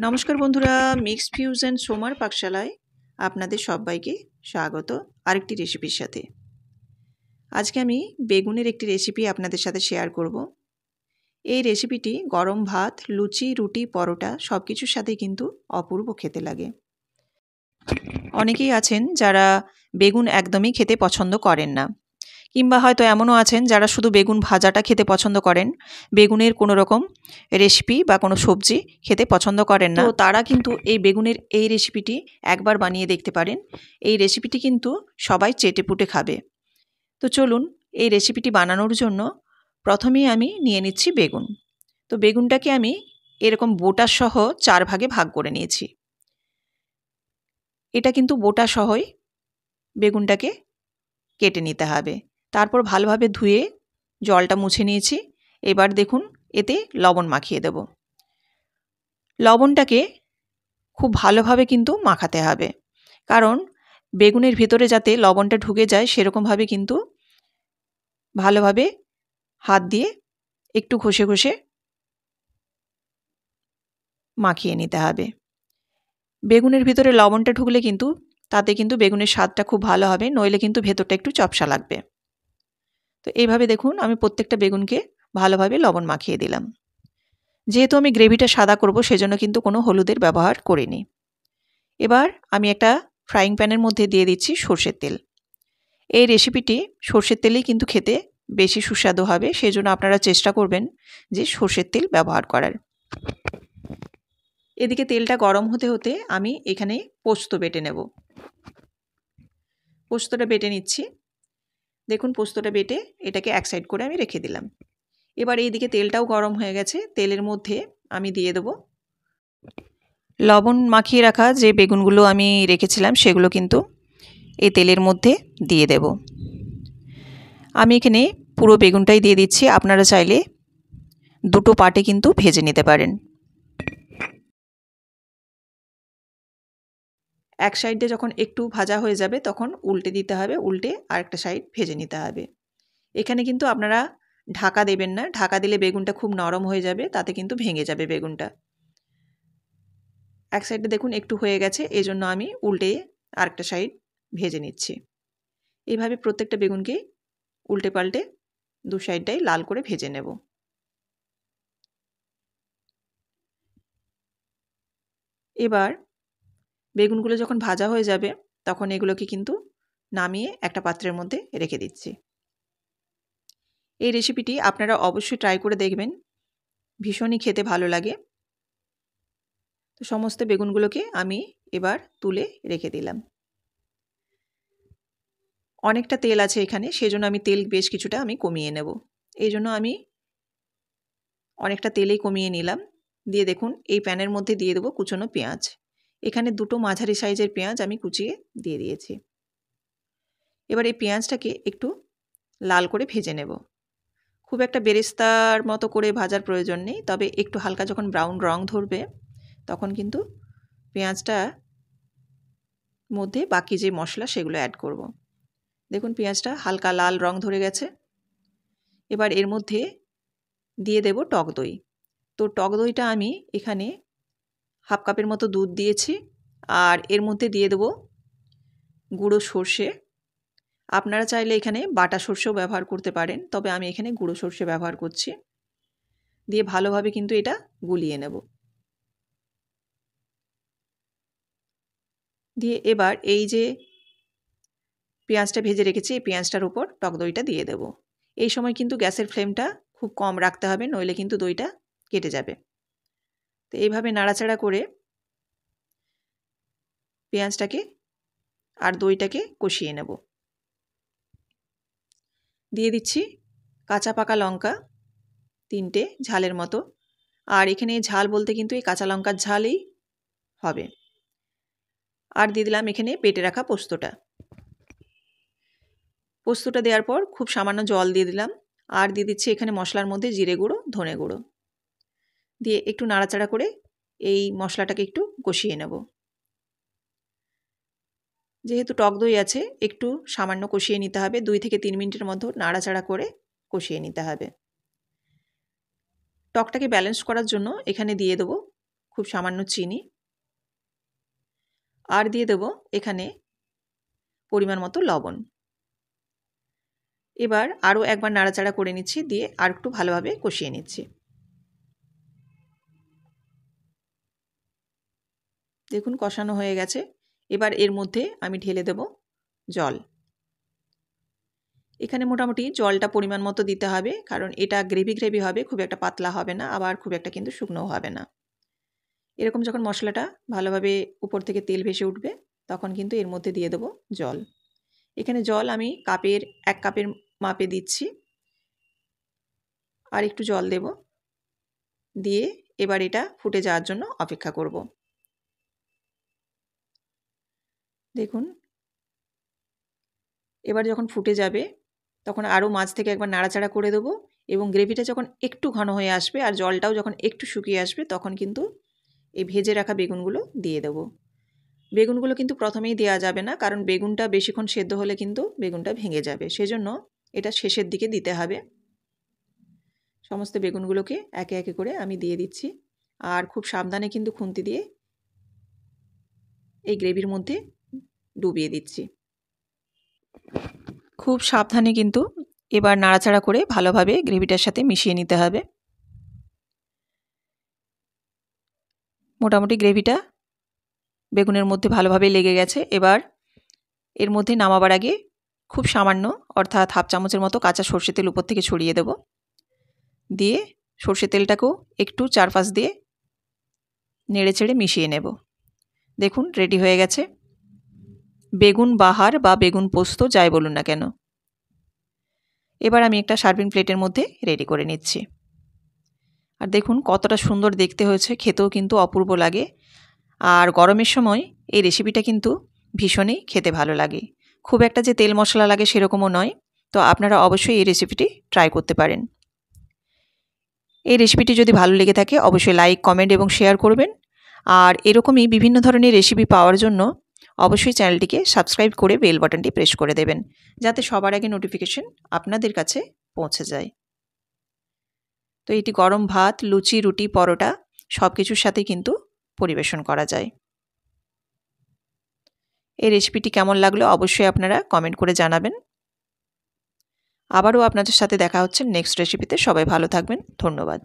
নমস্কার বন্ধুরা, mixed fusion সোমার পাকশালায় আপনাদের সবাইকে স্বাগত আরেকটি রেসিপির সাথে। আজকে আমি বেগুনের একটি রেসিপি আপনাদের সাথে শেয়ার করব। এই রেসিপিটি গরম ভাত, লুচি, রুটি, পরোটা সব কিছুর সাথেই কিন্তু অপূর্ব খেতে লাগে। অনেকেই আছেন যারা বেগুন একদমই খেতে পছন্দ করেন না, কিংবা হয়তো এমনও আছেন যারা শুধু বেগুন ভাজাটা খেতে পছন্দ করেন, বেগুনের কোনো রকম রেসিপি বা কোনো সবজি খেতে পছন্দ করেন না। তো তারা কিন্তু এই বেগুনের এই রেসিপিটি একবার বানিয়ে দেখতে পারেন। এই রেসিপিটি কিন্তু সবাই চেটেপুটে খাবে। তো চলুন, এই রেসিপিটি বানানোর জন্য প্রথমেই আমি নিয়ে নিচ্ছি বেগুন। তো বেগুনটাকে আমি এরকম বোটা সহ 4 ভাগে ভাগ করে নিয়েছি। এটা কিন্তু বোটা সহই বেগুনটাকে কেটে নিতে হবে। তারপর ভালোভাবে ধুয়ে জলটা মুছে নিয়েছি। এবার দেখুন, এতে লবণ মাখিয়ে দেব। লবণটাকে খুব ভালোভাবে কিন্তু মাখাতে হবে, কারণ বেগুনের ভিতরে যাতে লবণটা ঢুকে যায় সেরকমভাবে কিন্তু ভালোভাবে হাত দিয়ে একটু ঘষে ঘষে মাখিয়ে নিতে হবে। বেগুনের ভিতরে লবণটা ঢুকলে কিন্তু তাতে কিন্তু বেগুনের স্বাদটা খুব ভালো হবে, নইলে কিন্তু ভেতরটা একটু চপসা লাগবে। তো এইভাবে দেখুন, আমি প্রত্যেকটা বেগুনকে ভালোভাবে লবণ মাখিয়ে দিলাম। যেহেতু আমি গ্রেভিটা সাদা করব, সেজন্য কিন্তু কোনো হলুদের ব্যবহার করিনি। এবার আমি একটা ফ্রাইং প্যানের মধ্যে দিয়ে দিচ্ছি সর্ষের তেল। এই রেসিপিটি সর্ষের তেলেই কিন্তু খেতে বেশি সুস্বাদু হবে, সেজন্য আপনারা চেষ্টা করবেন যে সর্ষের তেল ব্যবহার করার। এদিকে তেলটা গরম হতে হতে আমি এখানে পোস্ত বেটে নেব। পোস্তটা বেটে নিচ্ছি। দেখুন, পোস্তটা বেটে এটাকে এক সাইড করে আমি রেখে দিলাম। এবার এইদিকে তেলটাও গরম হয়ে গেছে। তেলের মধ্যে আমি দিয়ে দেব লবণ মাখিয়ে রাখা যে বেগুনগুলো আমি রেখেছিলাম, সেগুলো কিন্তু এই তেলের মধ্যে দিয়ে দেব। আমি এখানে পুরো বেগুনটাই দিয়ে দিচ্ছি। আপনারা চাইলে দুটো পার্টে কিন্তু ভেজে নিতে পারেন। এক সাইডে যখন একটু ভাজা হয়ে যাবে তখন উল্টে দিতে হবে, উল্টে আরেকটা সাইড ভেজে নিতে হবে। এখানে কিন্তু আপনারা ঢাকা দেবেন না, ঢাকা দিলে বেগুনটা খুব নরম হয়ে যাবে, তাতে কিন্তু ভেঙে যাবে বেগুনটা। এক সাইডে দেখুন একটু হয়ে গেছে, এই জন্য আমি উল্টে আরেকটা সাইড ভেজে নিচ্ছি। এইভাবে প্রত্যেকটা বেগুনকে উল্টে পাল্টে দু সাইডটাই লাল করে ভেজে নেব। এবার বেগুনগুলো যখন ভাজা হয়ে যাবে তখন এগুলোকে কিন্তু নামিয়ে একটা পাত্রের মধ্যে রেখে দিচ্ছি। এই রেসিপিটি আপনারা অবশ্যই ট্রাই করে দেখবেন, ভীষণই খেতে ভালো লাগে। তো সমস্ত বেগুনগুলোকে আমি এবার তুলে রেখে দিলাম। অনেকটা তেল আছে এখানে, সেজন্য আমি তেল বেশ কিছুটা আমি কমিয়ে নেব। এই জন্য আমি অনেকটা তেলেই কমিয়ে নিলাম। দিয়ে দেখুন, এই প্যানের মধ্যে দিয়ে দেবো কুচনো পেঁয়াজ। এখানে দুটো মাঝারি সাইজের পেঁয়াজ আমি কুচিয়ে দিয়ে দিয়েছি। এবার এই পেঁয়াজটাকে একটু লাল করে ভেজে নেব। খুব একটা বেরেস্তার মতো করে ভাজার প্রয়োজন নেই, তবে একটু হালকা যখন ব্রাউন রং ধরবে তখন কিন্তু পেঁয়াজটা মধ্যে বাকি যে মশলা সেগুলো অ্যাড করব। দেখুন, পেঁয়াজটা হালকা লাল রং ধরে গেছে। এবার এর মধ্যে দিয়ে দেব টক দই। তো টক দইটা আমি এখানে হাফ কাপের মতো দুধ দিয়েছি, আর এর মধ্যে দিয়ে দেব গুঁড়ো সর্ষে। আপনারা চাইলে এখানে বাটা সর্ষেও ব্যবহার করতে পারেন, তবে আমি এখানে গুঁড়ো সর্ষে ব্যবহার করছি। দিয়ে ভালোভাবে কিন্তু এটা গুলিয়ে নেব। দিয়ে এবার এই যে পেঁয়াজটা ভেজে রেখেছি, এই পেঁয়াজটার উপর টক দইটা দিয়ে দেব। এই সময় কিন্তু গ্যাসের ফ্লেমটা খুব কম রাখতে হবে, নইলে কিন্তু দইটা কেটে যাবে। তো এইভাবে নাড়াচাড়া করে পেঁয়াজটাকে আর দইটাকে কষিয়ে নেব। দিয়ে দিচ্ছি কাঁচা পাকা লঙ্কা 3টে ঝালের মতো। আর এখানে ঝাল বলতে কিন্তু এই কাঁচা লঙ্কার ঝালই হবে। আর দিয়ে দিলাম এখানে বেটে রাখা পোস্তটা। পোস্তটা দেওয়ার পর খুব সামান্য জল দিয়ে দিলাম। আর দিয়ে দিচ্ছি এখানে মশলার মধ্যে জিরে গুঁড়ো, ধনে গুঁড়ো দিয়ে একটু নাড়াচাড়া করে এই মশলাটাকে একটু কষিয়ে নেব। যেহেতু টক দই আছে, একটু সামান্য কষিয়ে নিতে হবে। 2 থেকে 3 মিনিটের মতো নাড়াচাড়া করে কষিয়ে নিতে হবে। টকটাকে ব্যালেন্স করার জন্য এখানে দিয়ে দেবো খুব সামান্য চিনি, আর দিয়ে দেব এখানে পরিমাণ মতো লবণ। এবার আরও একবার নাড়াচাড়া করে নিচ্ছি, দিয়ে আর একটু ভালোভাবে কষিয়ে নিচ্ছি। দেখুন কষানো হয়ে গেছে। এবার এর মধ্যে আমি ঢেলে দেব জল। এখানে মোটামুটি জলটা পরিমাণ মতো দিতে হবে, কারণ এটা গ্রেভি হবে, খুব একটা পাতলা হবে না, আবার খুব একটা কিন্তু শুকনোও হবে না। এরকম যখন মশলাটা ভালোভাবে উপর থেকে তেল ভেসে উঠবে, তখন কিন্তু এর মধ্যে দিয়ে দেব জল। এখানে জল আমি 1 কাপের মাপে দিচ্ছি, আর একটু জল দেব, দিয়ে এবার এটা ফুটে যাওয়ার জন্য অপেক্ষা করব। দেখুন এবার যখন ফুটে যাবে, তখন আরও মাঝ থেকে একবার নাড়াচাড়া করে দেবো, এবং গ্রেভিটা যখন একটু ঘন হয়ে আসবে আর জলটাও যখন একটু শুকিয়ে আসবে, তখন কিন্তু এই ভেজে রাখা বেগুনগুলো দিয়ে দেব। বেগুনগুলো কিন্তু প্রথমেই দেওয়া যাবে না, কারণ বেগুনটা বেশিক্ষণ সেদ্ধ হলে কিন্তু বেগুনটা ভেঙে যাবে, সেজন্য এটা শেষের দিকে দিতে হবে। সমস্ত বেগুনগুলোকে একে একে করে আমি দিয়ে দিচ্ছি, আর খুব সাবধানে কিন্তু খুন্তি দিয়ে এই গ্রেভির মধ্যে ডুবিয়ে দিচ্ছি। খুব সাবধানে কিন্তু এবার নাড়াচাড়া করে ভালোভাবে গ্রেভিটার সাথে মিশিয়ে নিতে হবে। মোটামুটি গ্রেভিটা বেগুনের মধ্যে ভালোভাবে লেগে গেছে। এবার এর মধ্যে নামাবার আগে খুব সামান্য, অর্থাৎ হাফ চামচের মতো কাঁচা সর্ষে তেল উপর থেকে ছড়িয়ে দেব। দিয়ে সর্ষে তেলটাকেও একটু চারপাশ দিয়ে নেড়ে চেড়ে মিশিয়ে নেব। দেখুন রেডি হয়ে গেছে বেগুন বাহার বা বেগুন পোস্ত, যাই বলুন না কেন। এবার আমি একটা সার্ভিং প্লেটের মধ্যে রেডি করে নিচ্ছি। আর দেখুন কতটা সুন্দর দেখতে হয়েছে, খেতেও কিন্তু অপূর্ব লাগে। আর গরমের সময় এই রেসিপিটা কিন্তু ভীষণই খেতে ভালো লাগে। খুব একটা যে তেল মশলা লাগে সেরকমও নয়। তো আপনারা অবশ্যই এই রেসিপিটি ট্রাই করতে পারেন। এই রেসিপিটি যদি ভালো লেগে থাকে অবশ্যই লাইক, কমেন্ট এবং শেয়ার করবেন। আর এরকমই বিভিন্ন ধরনের রেসিপি পাওয়ার জন্য অবশ্যই চ্যানেলটিকে সাবস্ক্রাইব করে বেল বাটনটি প্রেস করে দেবেন, যাতে সবার আগে নোটিফিকেশন আপনাদের কাছে পৌঁছে যায়। তো এটি গরম ভাত, লুচি, রুটি, পরোটা সব কিছুর সাথে কিন্তু পরিবেশন করা যায়। এই রেসিপিটি কেমন লাগলো অবশ্যই আপনারা কমেন্ট করে জানাবেন। আবারও আপনাদের সাথে দেখা হচ্ছে নেক্সট রেসিপিতে। সবাই ভালো থাকবেন। ধন্যবাদ।